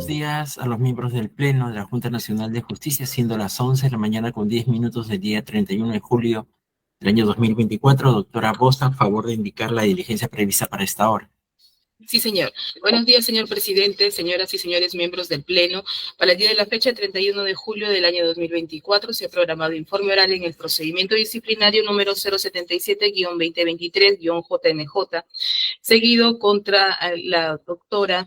días a los miembros del Pleno de la Junta Nacional de Justicia, siendo las 11 de la mañana con 10 minutos del día 31 de julio del año 2024. Doctora Bosa, a favor de indicar la diligencia prevista para esta hora. Sí, señor. Buenos días, señor presidente, señoras y señores miembros del Pleno. Para el día de la fecha, 31 de julio del año 2024, se ha programado informe oral en el procedimiento disciplinario número 077-2023-JNJ, seguido contra la doctora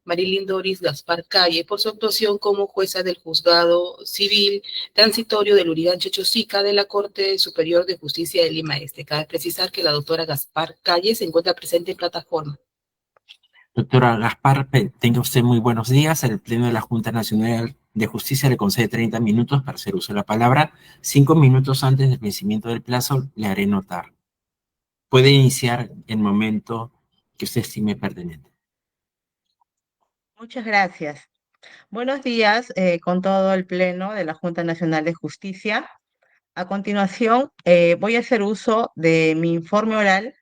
Marilyn Doris Gaspar Calle por su actuación como jueza del Juzgado Civil Transitorio del Lurigancho Chosica de la Corte Superior de Justicia de Lima Este. Cabe precisar que la doctora Gaspar Calle se encuentra presente en plataforma. Doctora Gaspar, tenga usted muy buenos días. El Pleno de la Junta Nacional de Justicia le concede 30 minutos para hacer uso de la palabra. 5 minutos antes del vencimiento del plazo le haré notar. Puede iniciar el momento que usted estime pertinente. Muchas gracias. Buenos días con todo el Pleno de la Junta Nacional de Justicia. A continuación, voy a hacer uso de mi informe oral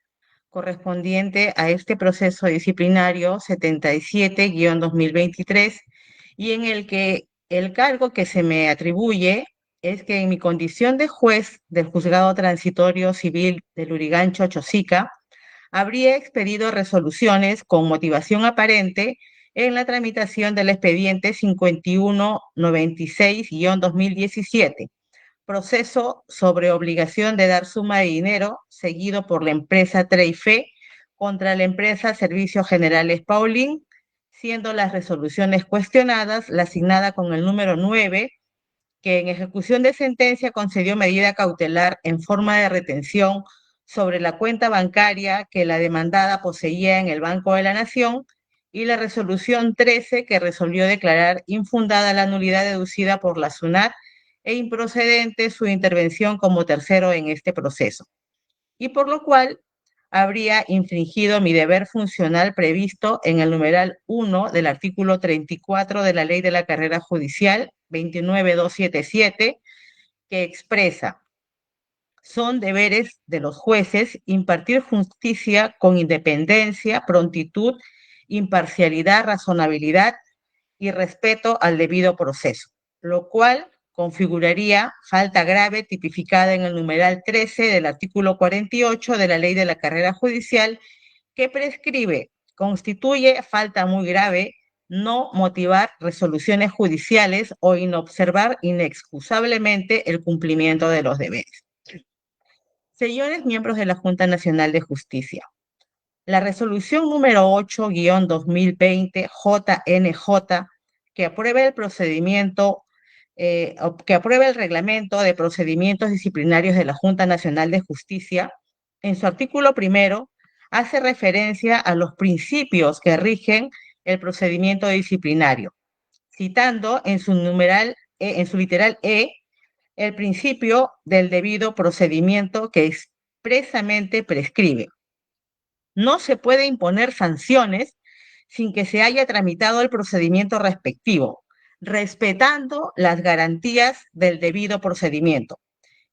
correspondiente a este proceso disciplinario 77-2023 y en el que el cargo que se me atribuye es que en mi condición de juez del Juzgado Transitorio Civil de Lurigancho Chosica, habría expedido resoluciones con motivación aparente en la tramitación del expediente 5196-2017, proceso sobre obligación de dar suma de dinero seguido por la empresa Treife contra la empresa Servicios Generales Paulín, siendo las resoluciones cuestionadas la asignada con el número 9, que en ejecución de sentencia concedió medida cautelar en forma de retención sobre la cuenta bancaria que la demandada poseía en el Banco de la Nación, y la resolución 13, que resolvió declarar infundada la nulidad deducida por la SUNAT e improcedente su intervención como tercero en este proceso, y por lo cual habría infringido mi deber funcional previsto en el numeral 1 del artículo 34 de la Ley de la Carrera Judicial 29277, que expresa: son deberes de los jueces impartir justicia con independencia, prontitud, imparcialidad, razonabilidad y respeto al debido proceso, lo cual configuraría falta grave tipificada en el numeral 13 del artículo 48 de la Ley de la Carrera Judicial, que prescribe: constituye falta muy grave no motivar resoluciones judiciales o inobservar inexcusablemente el cumplimiento de los deberes. Señores miembros de la Junta Nacional de Justicia, la resolución número 8-2020 JNJ, que aprueba el procedimiento, que aprueba el reglamento de procedimientos disciplinarios de la Junta Nacional de Justicia, en su artículo primero hace referencia a los principios que rigen el procedimiento disciplinario, citando en su numeral, en su literal E, el principio del debido procedimiento, que expresamente prescribe: no se puede imponer sanciones sin que se haya tramitado el procedimiento respectivo, respetando las garantías del debido procedimiento.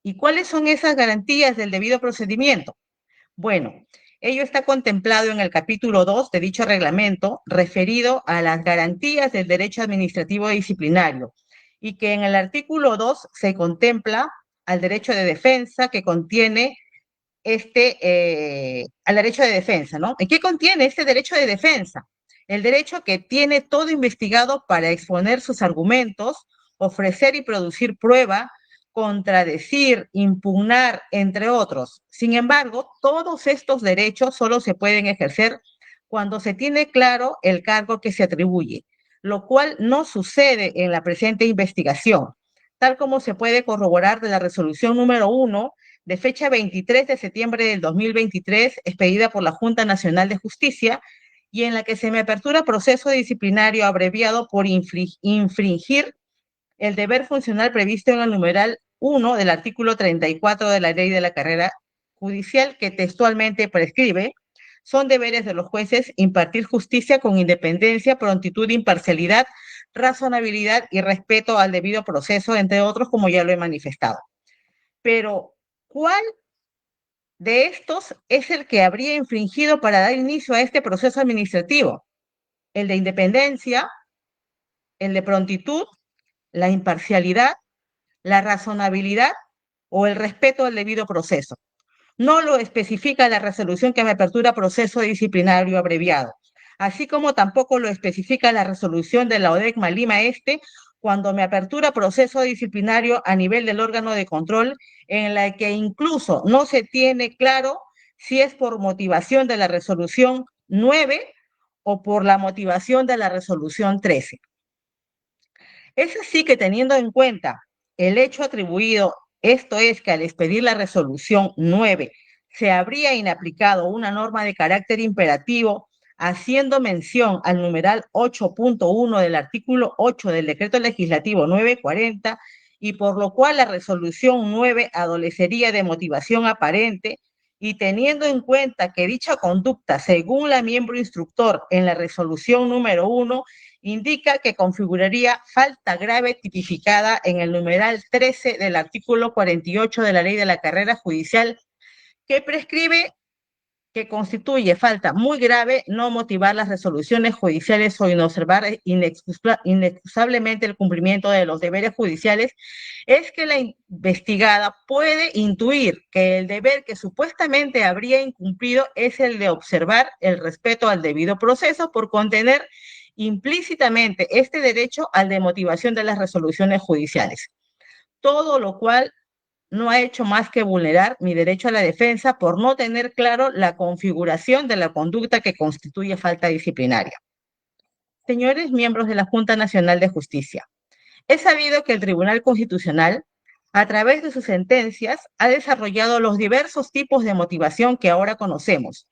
¿Y cuáles son esas garantías del debido procedimiento? Bueno, ello está contemplado en el capítulo 2 de dicho reglamento, referido a las garantías del derecho administrativo disciplinario, y que en el artículo 2 se contempla al derecho de defensa, que contiene al derecho de defensa, ¿no? ¿En qué contiene este derecho de defensa? El derecho que tiene todo investigado para exponer sus argumentos, ofrecer y producir prueba, contradecir, impugnar, entre otros. Sin embargo, todos estos derechos solo se pueden ejercer cuando se tiene claro el cargo que se atribuye, lo cual no sucede en la presente investigación, tal como se puede corroborar de la resolución número 1 de fecha 23 de septiembre del 2023, expedida por la Junta Nacional de Justicia, y en la que se me apertura proceso disciplinario abreviado por infringir el deber funcional previsto en el numeral 1 del artículo 34 de la Ley de la Carrera Judicial, que textualmente prescribe: son deberes de los jueces impartir justicia con independencia, prontitud, imparcialidad, razonabilidad y respeto al debido proceso, entre otros, como ya lo he manifestado. Pero, ¿cuál de estos es el que habría infringido para dar inicio a este proceso administrativo? ¿El de independencia, el de prontitud, la imparcialidad, la razonabilidad o el respeto al debido proceso. No lo especifica la resolución que me apertura proceso disciplinario abreviado, así como tampoco lo especifica la resolución de la ODECMA Lima Este cuando me apertura proceso disciplinario a nivel del órgano de control, en la que incluso no se tiene claro si es por motivación de la resolución 9 o por la motivación de la resolución 13. Es así que, teniendo en cuenta el hecho atribuido, esto es que al expedir la resolución 9 se habría inaplicado una norma de carácter imperativo, haciendo mención al numeral 8.1 del artículo 8 del decreto legislativo 940, y por lo cual la resolución 9 adolecería de motivación aparente, y teniendo en cuenta que dicha conducta, según la miembro instructor en la resolución número 1, indica que configuraría falta grave tipificada en el numeral 13 del artículo 48 de la Ley de la Carrera Judicial, que prescribe que constituye falta muy grave no motivar las resoluciones judiciales o inobservar inexcusablemente el cumplimiento de los deberes judiciales, es que la investigada puede intuir que el deber que supuestamente habría incumplido es el de observar el respeto al debido proceso por contener implícitamente este derecho al de motivación de las resoluciones judiciales. Todo lo cual no ha hecho más que vulnerar mi derecho a la defensa por no tener claro la configuración de la conducta que constituye falta disciplinaria. Señores miembros de la Junta Nacional de Justicia, es sabido que el Tribunal Constitucional, a través de sus sentencias, ha desarrollado los diversos tipos de motivación que ahora conocemos: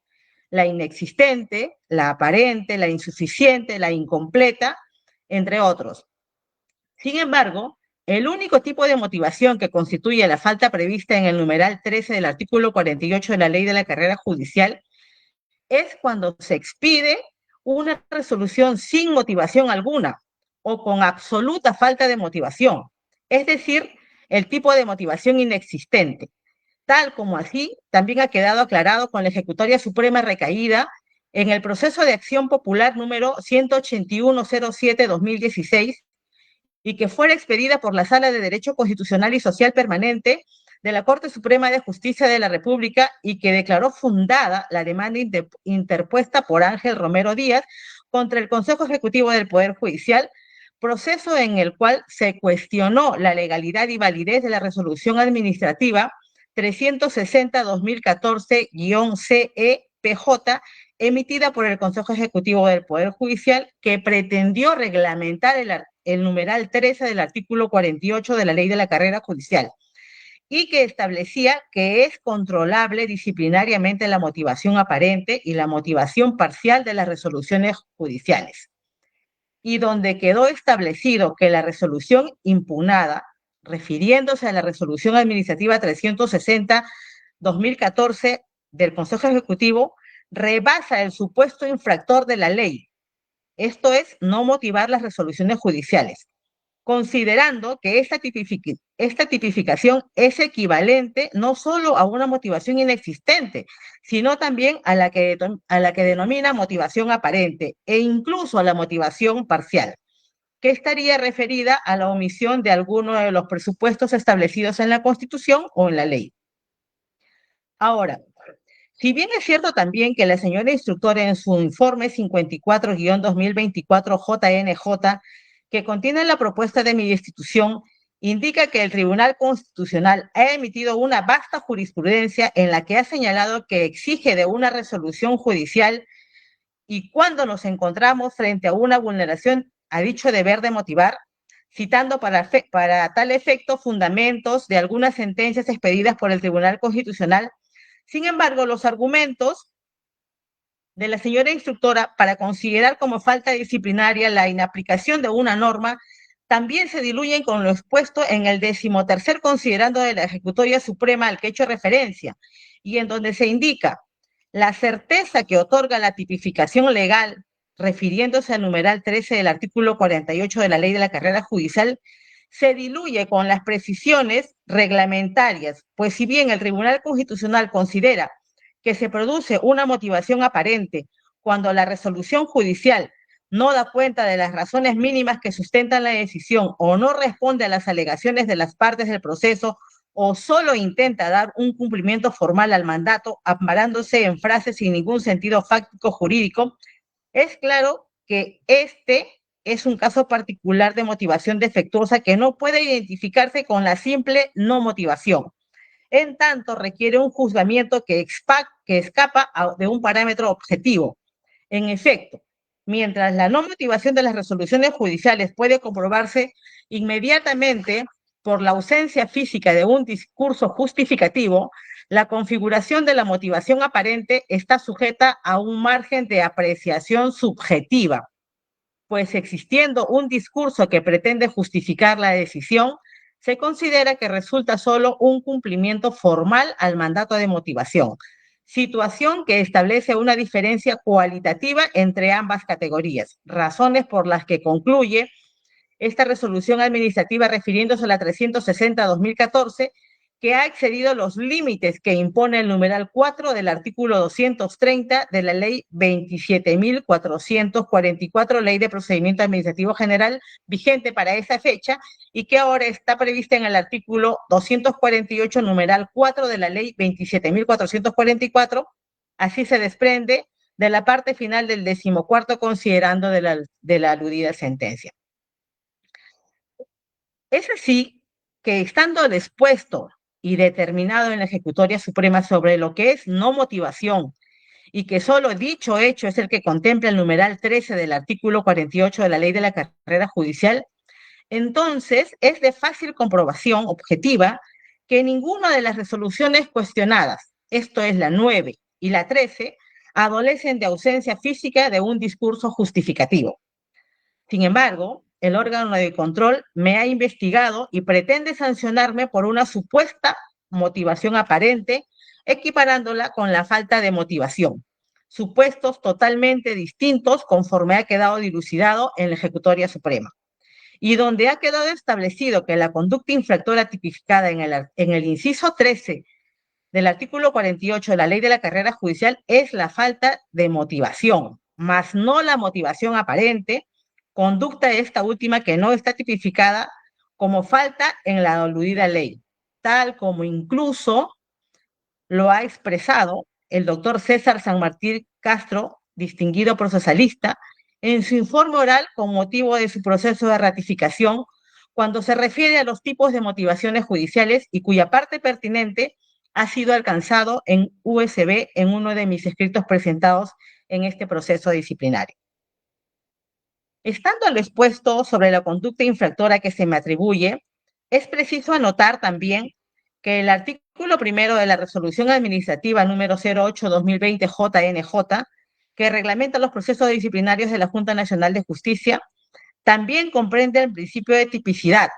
la inexistente, la aparente, la insuficiente, la incompleta, entre otros. Sin embargo, el único tipo de motivación que constituye la falta prevista en el numeral 13 del artículo 48 de la Ley de la Carrera Judicial es cuando se expide una resolución sin motivación alguna o con absoluta falta de motivación, es decir, el tipo de motivación inexistente, tal como así también ha quedado aclarado con la Ejecutoria Suprema recaída en el proceso de acción popular número 18107-2016, y que fuera expedida por la Sala de Derecho Constitucional y Social Permanente de la Corte Suprema de Justicia de la República, y que declaró fundada la demanda interpuesta por Ángel Romero Díaz contra el Consejo Ejecutivo del Poder Judicial, proceso en el cual se cuestionó la legalidad y validez de la resolución administrativa 360-2014-CEPJ, emitida por el Consejo Ejecutivo del Poder Judicial, que pretendió reglamentar el numeral 13 del artículo 48 de la Ley de la Carrera Judicial, y que establecía que es controlable disciplinariamente la motivación aparente y la motivación parcial de las resoluciones judiciales, y donde quedó establecido que la resolución impugnada, refiriéndose a la resolución administrativa 360-2014 del Consejo Ejecutivo, rebasa el supuesto infractor de la ley, esto es, no motivar las resoluciones judiciales, considerando que esta tipificación es equivalente no solo a una motivación inexistente, sino también a la que denomina motivación aparente e incluso a la motivación parcial, que estaría referida a la omisión de alguno de los presupuestos establecidos en la Constitución o en la ley. Ahora, si bien es cierto también que la señora instructora en su informe 54-2024 JNJ, que contiene la propuesta de mi destitución, indica que el Tribunal Constitucional ha emitido una vasta jurisprudencia en la que ha señalado que exige de una resolución judicial, y cuando nos encontramos frente a una vulneración a dicho deber de motivar, citando para tal efecto fundamentos de algunas sentencias expedidas por el Tribunal Constitucional. Sin embargo, los argumentos de la señora instructora para considerar como falta disciplinaria la inaplicación de una norma también se diluyen con lo expuesto en el 13º considerando de la Ejecutoria Suprema al que he hecho referencia, y en donde se indica: la certeza que otorga la tipificación legal, refiriéndose al numeral 13 del artículo 48 de la Ley de la Carrera Judicial, se diluye con las precisiones reglamentarias, pues si bien el Tribunal Constitucional considera que se produce una motivación aparente cuando la resolución judicial no da cuenta de las razones mínimas que sustentan la decisión o no responde a las alegaciones de las partes del proceso o solo intenta dar un cumplimiento formal al mandato, amparándose en frases sin ningún sentido fáctico jurídico, es claro que este es un caso particular de motivación defectuosa que no puede identificarse con la simple no motivación. En tanto, requiere un juzgamiento que escapa de un parámetro objetivo. En efecto, mientras la no motivación de las resoluciones judiciales puede comprobarse inmediatamente por la ausencia física de un discurso justificativo, la configuración de la motivación aparente está sujeta a un margen de apreciación subjetiva, pues existiendo un discurso que pretende justificar la decisión, se considera que resulta solo un cumplimiento formal al mandato de motivación, situación que establece una diferencia cualitativa entre ambas categorías, razones por las que concluye esta resolución administrativa refiriéndose a la 360-2014, que ha excedido los límites que impone el numeral 4 del artículo 230 de la ley 27.444, ley de procedimiento administrativo general, vigente para esa fecha, y que ahora está prevista en el artículo 248, numeral 4 de la ley 27.444, así se desprende de la parte final del 14º considerando de la aludida sentencia. Es así que, estando dispuesto y determinado en la ejecutoria suprema sobre lo que es no motivación, y que solo dicho hecho es el que contempla el numeral 13 del artículo 48 de la Ley de la Carrera Judicial, entonces es de fácil comprobación objetiva que ninguna de las resoluciones cuestionadas, esto es la 9 y la 13, adolecen de ausencia física de un discurso justificativo. Sin embargo, el órgano de control me ha investigado y pretende sancionarme por una supuesta motivación aparente, equiparándola con la falta de motivación, supuestos totalmente distintos conforme ha quedado dilucidado en la ejecutoria suprema, y donde ha quedado establecido que la conducta infractora tipificada en el inciso 13 del artículo 48 de la Ley de la Carrera Judicial es la falta de motivación, más no la motivación aparente, conducta esta última que no está tipificada como falta en la aludida ley, tal como incluso lo ha expresado el doctor César San Martín Castro, distinguido procesalista, en su informe oral con motivo de su proceso de ratificación, cuando se refiere a los tipos de motivaciones judiciales y cuya parte pertinente ha sido alcanzado en USB en uno de mis escritos presentados en este proceso disciplinario. Estando al expuesto sobre la conducta infractora que se me atribuye, es preciso anotar también que el artículo primero de la resolución administrativa número 08-2020 JNJ, que reglamenta los procesos disciplinarios de la Junta Nacional de Justicia, también comprende el principio de tipicidad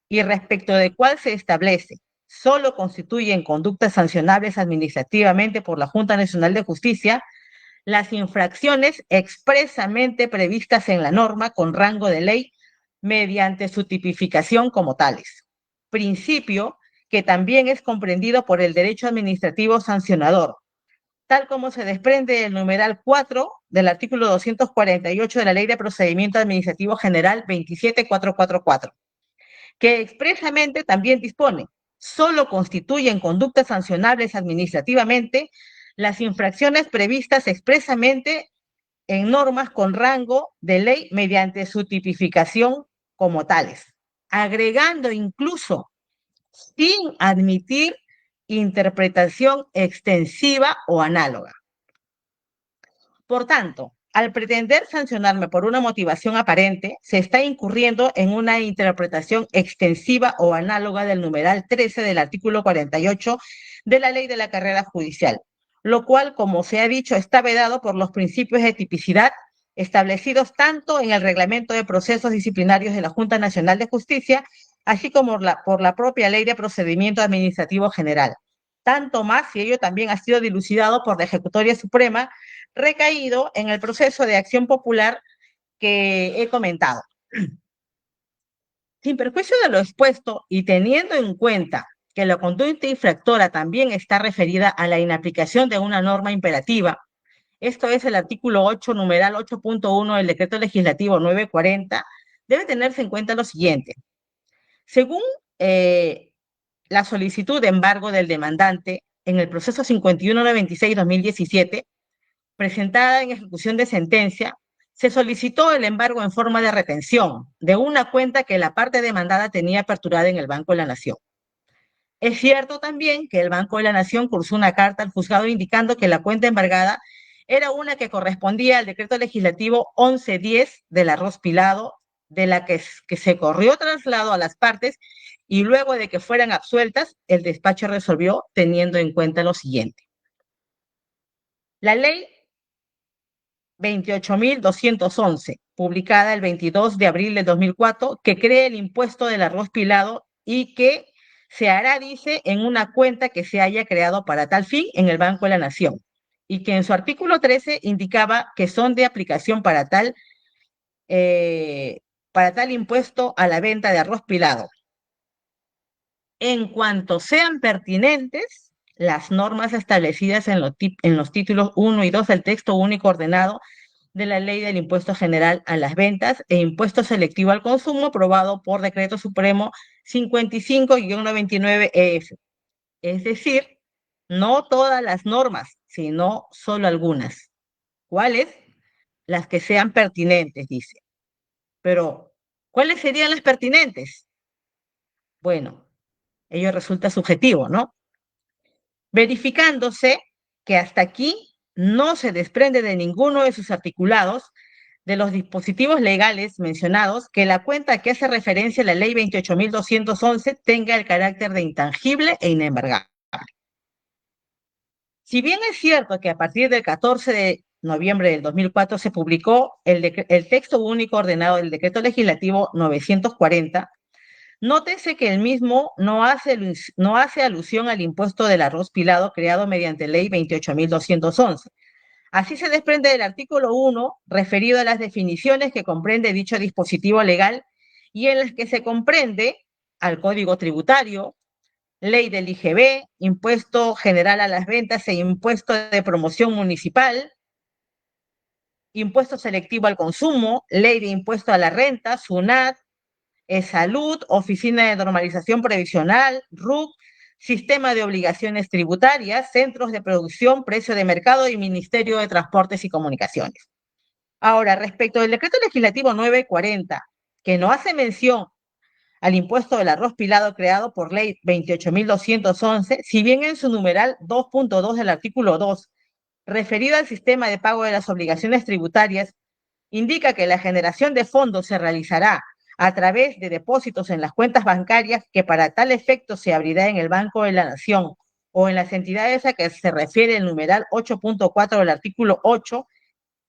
y respecto del cual se establece solo constituyen conductas sancionables administrativamente por la Junta Nacional de Justicia las infracciones expresamente previstas en la norma con rango de ley mediante su tipificación como tales. Principio que también es comprendido por el derecho administrativo sancionador, tal como se desprende del numeral 4 del artículo 248 de la Ley de Procedimiento Administrativo General 27444, que expresamente también dispone, solo constituyen conductas sancionables administrativamente las infracciones previstas expresamente en normas con rango de ley mediante su tipificación como tales, agregando incluso sin admitir interpretación extensiva o análoga. Por tanto, al pretender sancionarme por una motivación aparente, se está incurriendo en una interpretación extensiva o análoga del numeral 13 del artículo 48 de la Ley de la Carrera Judicial, lo cual, como se ha dicho, está vedado por los principios de tipicidad establecidos tanto en el Reglamento de Procesos Disciplinarios de la Junta Nacional de Justicia, así como por la propia Ley de Procedimiento Administrativo General. Tanto más si ello también ha sido dilucidado por la Ejecutoria Suprema, recaído en el proceso de acción popular que he comentado. Sin perjuicio de lo expuesto y teniendo en cuenta que la conducta infractora también está referida a la inaplicación de una norma imperativa, esto es el artículo 8, numeral 8.1 del Decreto Legislativo 940, debe tenerse en cuenta lo siguiente. Según la solicitud de embargo del demandante en el proceso 5196-2017, presentada en ejecución de sentencia, se solicitó el embargo en forma de retención de una cuenta que la parte demandada tenía aperturada en el Banco de la Nación. Es cierto también que el Banco de la Nación cursó una carta al juzgado indicando que la cuenta embargada era una que correspondía al decreto legislativo 1110 del arroz pilado, de la que se corrió traslado a las partes y luego de que fueran absueltas, el despacho resolvió teniendo en cuenta lo siguiente. La ley 28.211, publicada el 22 de abril de 2004, que crea el impuesto del arroz pilado y que se hará, dice, en una cuenta que se haya creado para tal fin en el Banco de la Nación, y que en su artículo 13 indicaba que son de aplicación para tal impuesto a la venta de arroz pilado. En cuanto sean pertinentes, las normas establecidas en los títulos 1 y 2 del texto único ordenado de la Ley del Impuesto General a las Ventas e Impuesto Selectivo al Consumo, aprobado por Decreto Supremo 55-99-EF. Es decir, no todas las normas, sino solo algunas. ¿Cuáles? Las que sean pertinentes, dice. Pero, ¿cuáles serían las pertinentes? Bueno, ello resulta subjetivo, ¿no? Verificándose que hasta aquí no se desprende de ninguno de sus articulados de los dispositivos legales mencionados que la cuenta que hace referencia a la ley 28.211 tenga el carácter de intangible e inembargable. Si bien es cierto que a partir del 14 de noviembre del 2004 se publicó el texto único ordenado del decreto legislativo 940, nótese que el mismo no hace alusión al impuesto del arroz pilado creado mediante ley 28.211. Así se desprende del artículo 1 referido a las definiciones que comprende dicho dispositivo legal y en las que se comprende al Código Tributario, ley del IGB, impuesto general a las ventas e impuesto de promoción municipal, impuesto selectivo al consumo, ley de impuesto a la renta, SUNAT, Salud, Oficina de Normalización Previsional, RUC, Sistema de Obligaciones Tributarias, Centros de Producción, Precio de Mercado y Ministerio de Transportes y Comunicaciones. Ahora, respecto del decreto legislativo 940, que no hace mención al impuesto del arroz pilado creado por ley 28.211, si bien en su numeral 2.2 del artículo 2, referido al sistema de pago de las obligaciones tributarias, indica que la generación de fondos se realizará a través de depósitos en las cuentas bancarias que para tal efecto se abrirá en el Banco de la Nación o en las entidades a que se refiere el numeral 8.4 del artículo 8,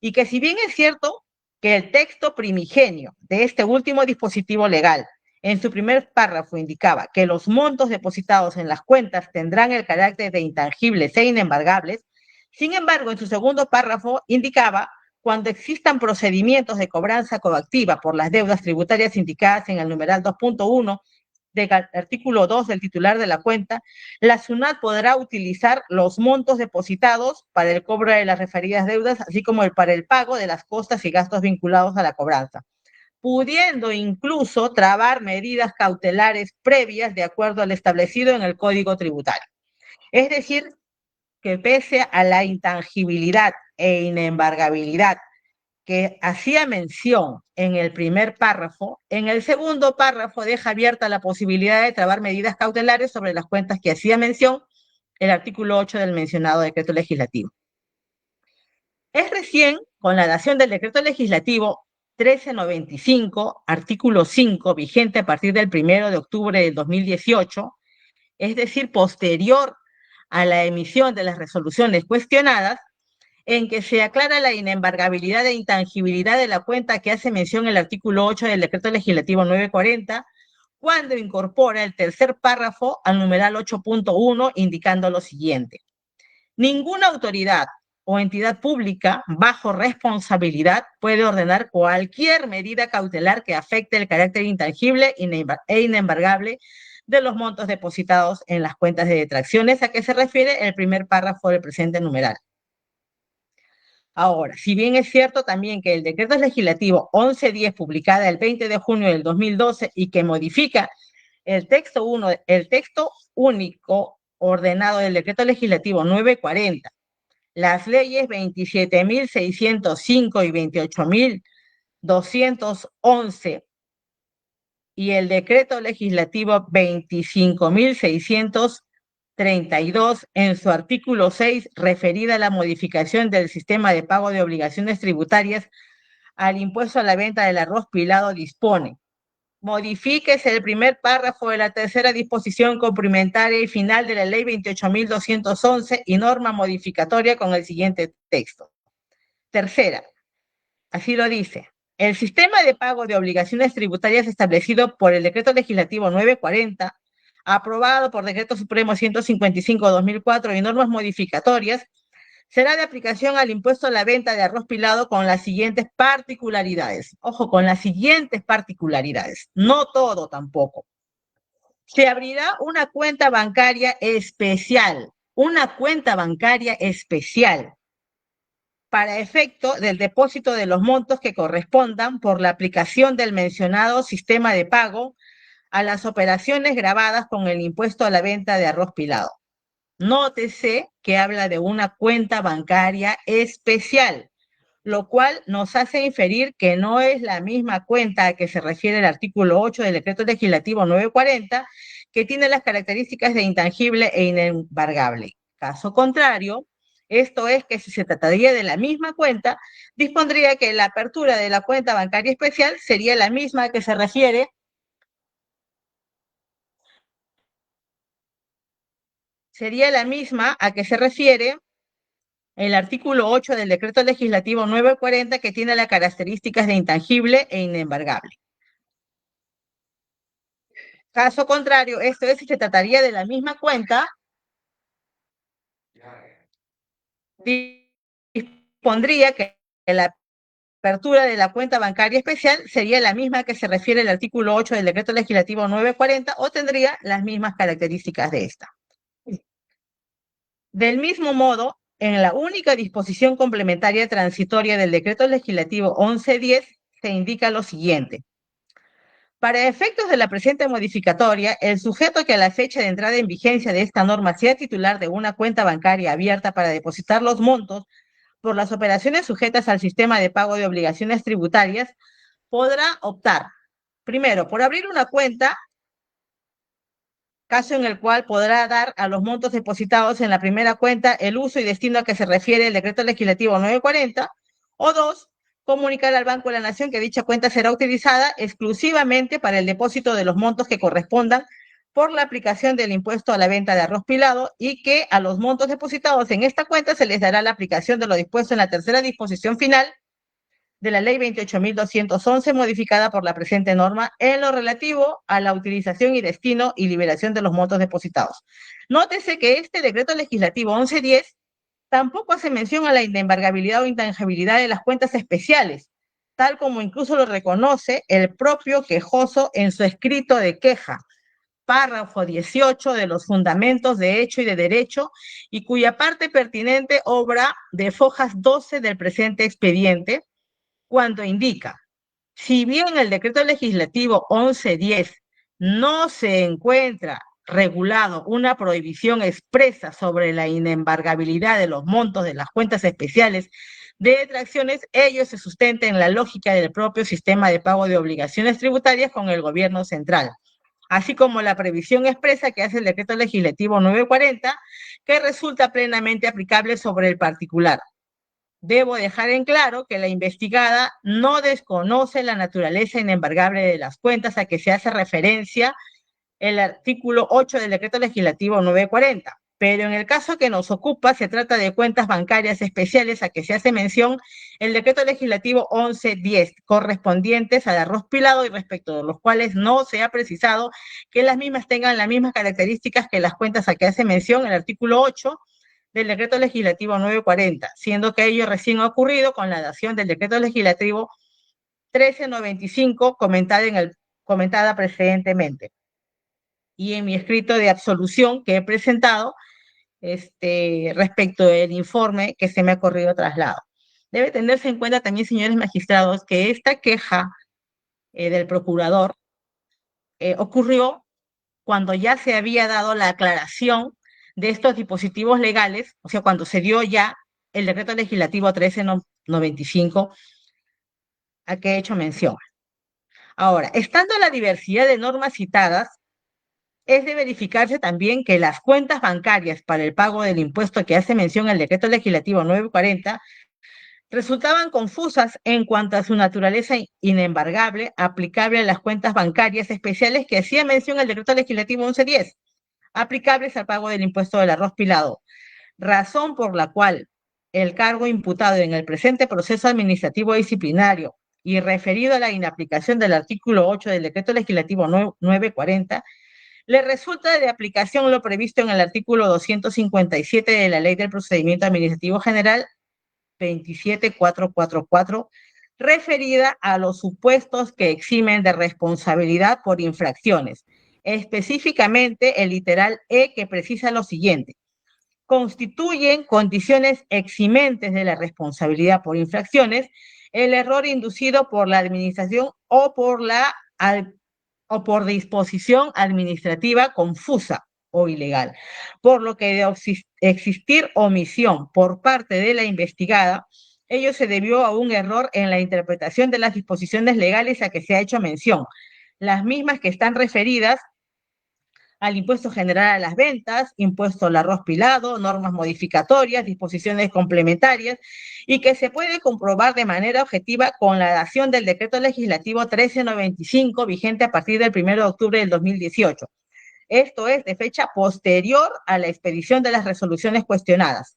y que si bien es cierto que el texto primigenio de este último dispositivo legal en su primer párrafo indicaba que los montos depositados en las cuentas tendrán el carácter de intangibles e inembargables, sin embargo, en su segundo párrafo indicaba cuando existan procedimientos de cobranza coactiva por las deudas tributarias indicadas en el numeral 2.1 del artículo 2 del titular de la cuenta, la SUNAT podrá utilizar los montos depositados para el cobro de las referidas deudas, así como para el pago de las costas y gastos vinculados a la cobranza, pudiendo incluso trabar medidas cautelares previas de acuerdo al establecido en el Código Tributario. Es decir, que pese a la intangibilidad e inembargabilidad que hacía mención en el primer párrafo, en el segundo párrafo deja abierta la posibilidad de trabar medidas cautelares sobre las cuentas que hacía mención el artículo 8 del mencionado decreto legislativo. Es recién con la dación del decreto legislativo 1395, artículo 5, vigente a partir del 1 de octubre del 2018, es decir, posterior a la emisión de las resoluciones cuestionadas, en que se aclara la inembargabilidad e intangibilidad de la cuenta que hace mención el artículo 8 del decreto legislativo 940, cuando incorpora el tercer párrafo al numeral 8.1, indicando lo siguiente: ninguna autoridad o entidad pública bajo responsabilidad puede ordenar cualquier medida cautelar que afecte el carácter intangible e inembargable de los montos depositados en las cuentas de detracciones, a que se refiere el primer párrafo del presente numeral. Ahora, si bien es cierto también que el decreto legislativo 1110, publicada el 20 de junio del 2012 y que modifica el texto único ordenado del decreto legislativo 940, las leyes 27.605 y 28.211 y el decreto legislativo 25.632 en su artículo 6, referida a la modificación del sistema de pago de obligaciones tributarias al impuesto a la venta del arroz pilado, dispone: modifíquese el primer párrafo de la tercera disposición complementaria y final de la ley 28.211 y norma modificatoria con el siguiente texto. Tercera, así lo dice: el sistema de pago de obligaciones tributarias establecido por el decreto legislativo 940, aprobado por decreto supremo 155/2004 y normas modificatorias, será de aplicación al impuesto a la venta de arroz pilado con las siguientes particularidades. Ojo, con las siguientes particularidades. No todo tampoco. Se abrirá una cuenta bancaria especial, para efecto del depósito de los montos que correspondan por la aplicación del mencionado sistema de pago a las operaciones gravadas con el impuesto a la venta de arroz pilado. Nótese que habla de una cuenta bancaria especial, lo cual nos hace inferir que no es la misma cuenta a que se refiere el artículo 8 del decreto legislativo 940, que tiene las características de intangible e inembargable. Caso contrario, esto es que si se trataría de la misma cuenta, dispondría que la apertura de la cuenta bancaria especial sería la misma a que se refiere el artículo 8 del decreto legislativo 940, que tiene las características de intangible e inembargable. Caso contrario, esto es, si se trataría de la misma cuenta, dispondría que la apertura de la cuenta bancaria especial sería la misma que se refiere el artículo 8 del decreto legislativo 940 o tendría las mismas características de esta. Del mismo modo, en la única disposición complementaria transitoria del decreto legislativo 1110 se indica lo siguiente: para efectos de la presente modificatoria, el sujeto que a la fecha de entrada en vigencia de esta norma sea titular de una cuenta bancaria abierta para depositar los montos por las operaciones sujetas al sistema de pago de obligaciones tributarias, podrá optar, primero, por abrir una cuenta, caso en el cual podrá dar a los montos depositados en la primera cuenta el uso y destino a que se refiere el decreto legislativo 940, o dos, comunicar al Banco de la Nación que dicha cuenta será utilizada exclusivamente para el depósito de los montos que correspondan por la aplicación del impuesto a la venta de arroz pilado, y que a los montos depositados en esta cuenta se les dará la aplicación de lo dispuesto en la tercera disposición final de la ley 28.211, modificada por la presente norma en lo relativo a la utilización y destino y liberación de los montos depositados. Nótese que este decreto legislativo 1110 tampoco hace mención a la inembargabilidad o intangibilidad de las cuentas especiales, tal como incluso lo reconoce el propio quejoso en su escrito de queja, párrafo 18 de los fundamentos de hecho y de derecho, y cuya parte pertinente obra de fojas 12 del presente expediente, cuando indica: si bien el decreto legislativo 1110 no se encuentra regulado una prohibición expresa sobre la inembargabilidad de los montos de las cuentas especiales de detracciones, ello se sustenta en la lógica del propio sistema de pago de obligaciones tributarias con el gobierno central, así como la previsión expresa que hace el decreto legislativo 940, que resulta plenamente aplicable sobre el particular. Debo dejar en claro que la investigada no desconoce la naturaleza inembargable de las cuentas a que se hace referencia el artículo 8 del decreto legislativo 940, pero en el caso que nos ocupa se trata de cuentas bancarias especiales a que se hace mención el decreto legislativo 1110, correspondientes al arroz pilado, y respecto de los cuales no se ha precisado que las mismas tengan las mismas características que las cuentas a que hace mención el artículo 8 del decreto legislativo 940, siendo que ello recién ha ocurrido con la dación del decreto legislativo 1395 comentada precedentemente, y en mi escrito de absolución que he presentado respecto del informe que se me ha corrido traslado. Debe tenerse en cuenta también, señores magistrados, que esta queja del procurador ocurrió cuando ya se había dado la aclaración de estos dispositivos legales, o sea, cuando se dio ya el decreto legislativo 1395 a que he hecho mención. Ahora, estando la diversidad de normas citadas, es de verificarse también que las cuentas bancarias para el pago del impuesto que hace mención el decreto legislativo 940 resultaban confusas en cuanto a su naturaleza inembargable, aplicable a las cuentas bancarias especiales que hacía mención el decreto legislativo 1110, aplicables al pago del impuesto del arroz pilado, razón por la cual el cargo imputado en el presente proceso administrativo disciplinario y referido a la inaplicación del artículo 8 del decreto legislativo 940, le resulta de aplicación lo previsto en el artículo 257 de la Ley del Procedimiento Administrativo General 27444, referida a los supuestos que eximen de responsabilidad por infracciones. Específicamente, el literal E, que precisa lo siguiente: constituyen condiciones eximentes de la responsabilidad por infracciones el error inducido por la administración o por disposición administrativa confusa o ilegal, por lo que de existir omisión por parte de la investigada, ello se debió a un error en la interpretación de las disposiciones legales a que se ha hecho mención, las mismas que están referidas al impuesto general a las ventas, impuesto al arroz pilado, normas modificatorias, disposiciones complementarias, y que se puede comprobar de manera objetiva con la dación del decreto legislativo 1395, vigente a partir del 1 de octubre del 2018. Esto es de fecha posterior a la expedición de las resoluciones cuestionadas.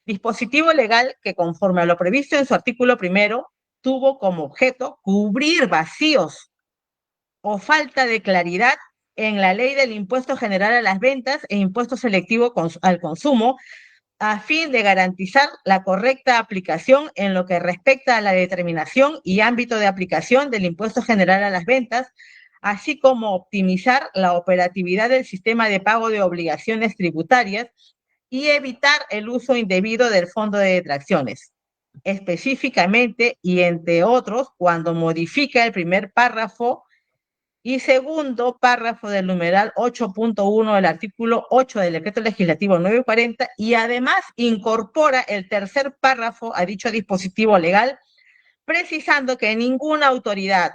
Dispositivo legal que, conforme a lo previsto en su artículo primero, tuvo como objeto cubrir vacíos o falta de claridad en la ley del impuesto general a las ventas e impuesto selectivo al consumo, a fin de garantizar la correcta aplicación en lo que respecta a la determinación y ámbito de aplicación del impuesto general a las ventas, así como optimizar la operatividad del sistema de pago de obligaciones tributarias y evitar el uso indebido del fondo de detracciones. Específicamente, y entre otros, cuando modifica el primer párrafo y segundo párrafo del numeral 8.1 del artículo 8 del decreto legislativo 940, y además incorpora el tercer párrafo a dicho dispositivo legal, precisando que ninguna autoridad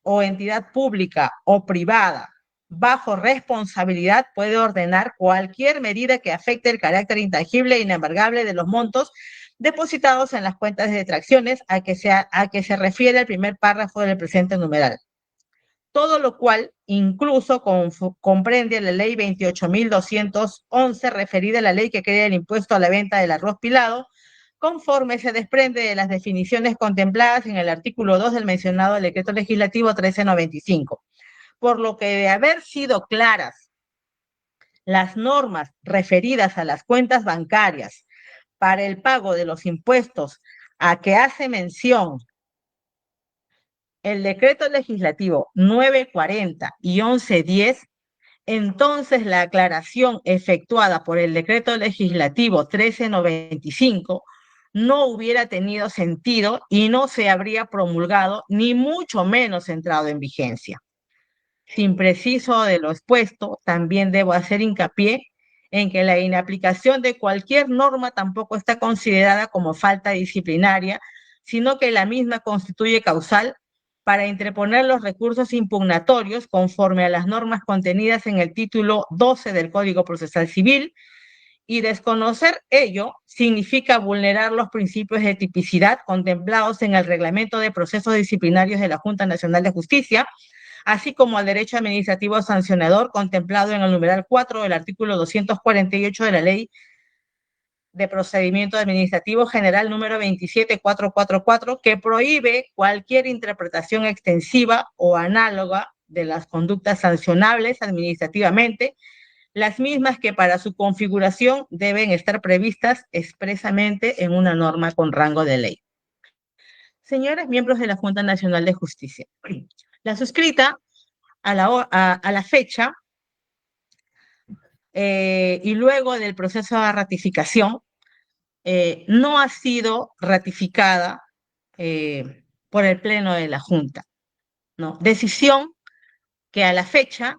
o entidad pública o privada bajo responsabilidad puede ordenar cualquier medida que afecte el carácter intangible e inembargable de los montos depositados en las cuentas de detracciones a que se refiere el primer párrafo del presente numeral. Todo lo cual incluso comprende la ley 28.211, referida a la ley que crea el impuesto a la venta del arroz pilado, conforme se desprende de las definiciones contempladas en el artículo 2 del mencionado decreto legislativo 1395. Por lo que, de haber sido claras las normas referidas a las cuentas bancarias para el pago de los impuestos a que hace mención el decreto legislativo 940 y 1110, entonces la aclaración efectuada por el decreto legislativo 1395 no hubiera tenido sentido y no se habría promulgado, ni mucho menos entrado en vigencia. Sin preciso de lo expuesto, también debo hacer hincapié en que la inaplicación de cualquier norma tampoco está considerada como falta disciplinaria, sino que la misma constituye causal para interponer los recursos impugnatorios conforme a las normas contenidas en el título 12 del Código Procesal Civil, y desconocer ello significa vulnerar los principios de tipicidad contemplados en el Reglamento de Procesos Disciplinarios de la Junta Nacional de Justicia, así como al derecho administrativo sancionador contemplado en el numeral 4 del artículo 248 de la Ley de Procedimiento Administrativo General número 27444, que prohíbe cualquier interpretación extensiva o análoga de las conductas sancionables administrativamente, las mismas que para su configuración deben estar previstas expresamente en una norma con rango de ley. Señores miembros de la Junta Nacional de Justicia, la suscrita a la fecha y luego del proceso de ratificación, no ha sido ratificada por el Pleno de la Junta, ¿no? Decisión que a la fecha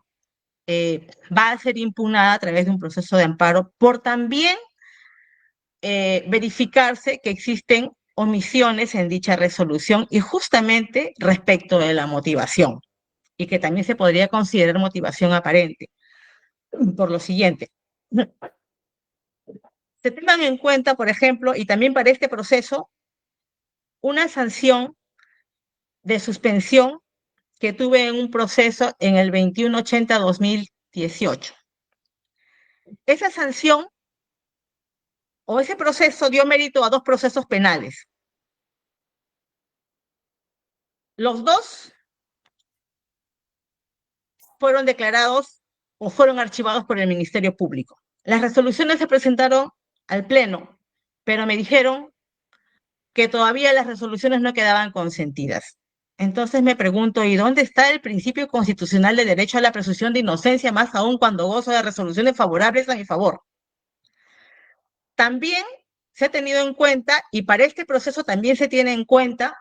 va a ser impugnada a través de un proceso de amparo por también verificarse que existen omisiones en dicha resolución y justamente respecto de la motivación, y que también se podría considerar motivación aparente. Por lo siguiente, se tengan en cuenta, por ejemplo, y también para este proceso, una sanción de suspensión que tuve en un proceso en el 2180-2018. Esa sanción o ese proceso dio mérito a dos procesos penales. Los dos fueron declarados o fueron archivados por el Ministerio Público. Las resoluciones se presentaron al Pleno, pero me dijeron que todavía las resoluciones no quedaban consentidas. Entonces me pregunto, ¿y dónde está el principio constitucional de derecho a la presunción de inocencia, más aún cuando gozo de resoluciones favorables a mi favor? También se ha tenido en cuenta, y para este proceso también se tiene en cuenta,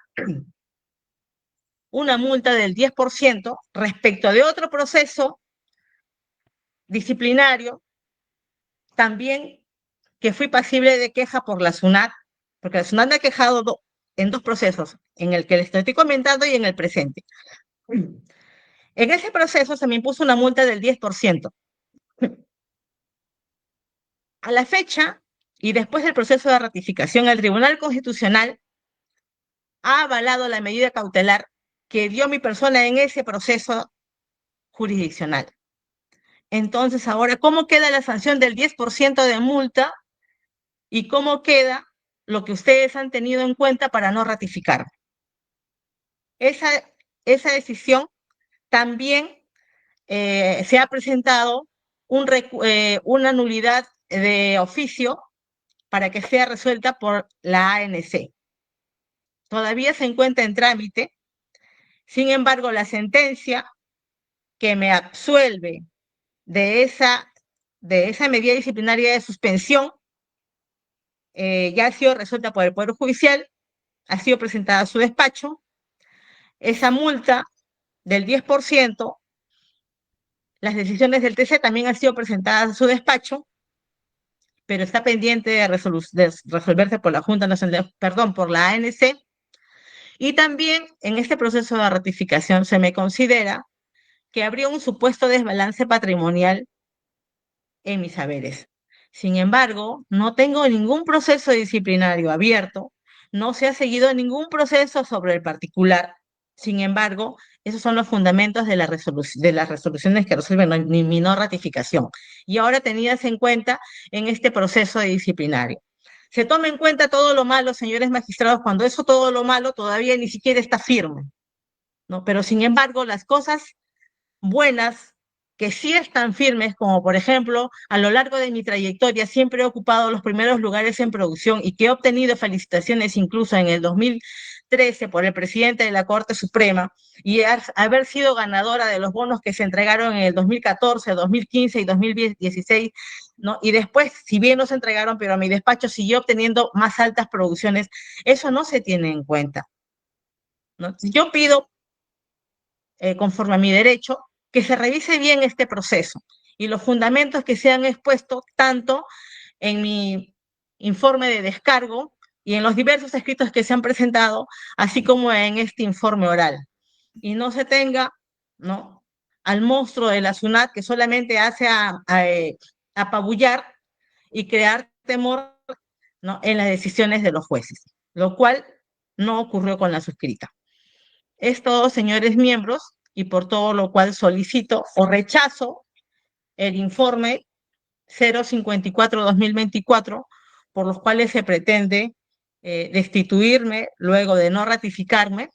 una multa del 10% respecto de otro proceso disciplinario, también que fui pasible de queja por la SUNAT, porque la SUNAT me ha quejado en dos procesos, en el que les estoy comentando y en el presente. En ese proceso se me impuso una multa del 10%. A la fecha, y después del proceso de ratificación, el Tribunal Constitucional ha avalado la medida cautelar que dio mi persona en ese proceso jurisdiccional. Entonces, ahora, ¿cómo queda la sanción del 10% de multa y cómo queda lo que ustedes han tenido en cuenta para no ratificar? Esa decisión también se ha presentado una nulidad de oficio para que sea resuelta por la ANC. Todavía se encuentra en trámite. Sin embargo, la sentencia que me absuelve de esa medida disciplinaria de suspensión ya ha sido resuelta por el Poder Judicial, ha sido presentada a su despacho. Esa multa del 10%, las decisiones del TC también han sido presentadas a su despacho, pero está pendiente de resolverse por la Junta Nacional, perdón, por la ANC. Y también en este proceso de ratificación se me considera que habría un supuesto desbalance patrimonial en mis haberes. Sin embargo, no tengo ningún proceso disciplinario abierto, no se ha seguido ningún proceso sobre el particular. Sin embargo, esos son los fundamentos de las resoluciones que resuelven mi no ratificación. Y ahora tenidas en cuenta en este proceso disciplinario. Se toma en cuenta todo lo malo, señores magistrados, cuando eso todo lo malo todavía ni siquiera está firme, ¿no? Pero sin embargo, las cosas buenas que sí están firmes, como por ejemplo, a lo largo de mi trayectoria siempre he ocupado los primeros lugares en producción y que he obtenido felicitaciones incluso en el 2013 por el presidente de la Corte Suprema y haber sido ganadora de los bonos que se entregaron en el 2014, 2015 y 2016, ¿no? Y después, si bien no se entregaron, pero mi despacho siguió obteniendo más altas producciones, eso no se tiene en cuenta, ¿no? Yo pido, conforme a mi derecho, que se revise bien este proceso y los fundamentos que se han expuesto tanto en mi informe de descargo y en los diversos escritos que se han presentado, así como en este informe oral. Y no se tenga, ¿no?, al monstruo de la SUNAT que solamente hace apabullar y crear temor, ¿no?, en las decisiones de los jueces, lo cual no ocurrió con la suscrita. Es todo, señores miembros, y por todo lo cual solicito o rechazo el informe 054-2024, por los cuales se pretende destituirme luego de no ratificarme,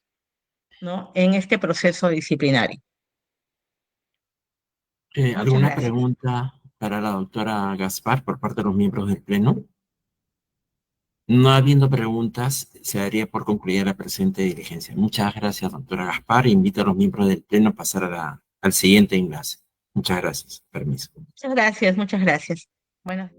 ¿no?, en este proceso disciplinario. ¿Alguna pregunta para la doctora Gaspar por parte de los miembros del Pleno? No habiendo preguntas, se daría por concluida la presente diligencia. Muchas gracias, doctora Gaspar. Invito a los miembros del Pleno a pasar al siguiente enlace. Muchas gracias. Permiso. Muchas gracias, muchas gracias. Bueno.